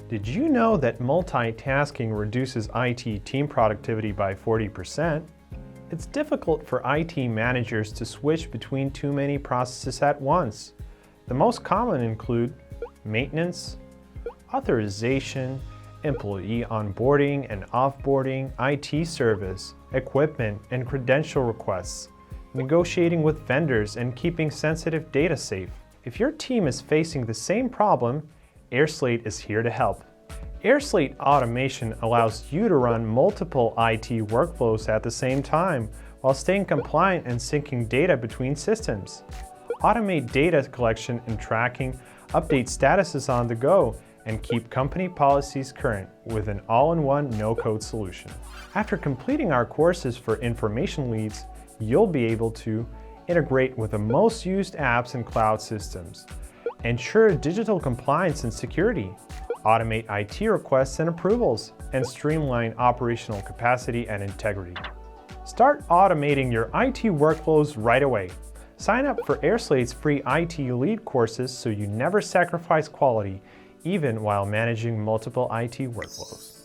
Did you know that multitasking reduces IT team productivity by 40%? It's difficult for IT managers to switch between too many processes at once. The most common include maintenance, authorization, employee onboarding and offboarding, IT service, equipment and credential requests, negotiating with vendors, and keeping sensitive data safe. If your team is facing the same problem, airSlate is here to help. airSlate automation allows you to run multiple IT workflows at the same time while staying compliant and syncing data between systems. Automate data collection and tracking, update statuses on the go, and keep company policies current with an all-in-one no-code solution. After completing our courses for information leads, you'll be able to integrate with the most used apps and cloud systems, ensure digital compliance and security, automate IT requests and approvals, and streamline operational capacity and integrity. Start automating your IT workflows right away. Sign up for airSlate's free IT lead courses so you never sacrifice quality, even while managing multiple IT workflows.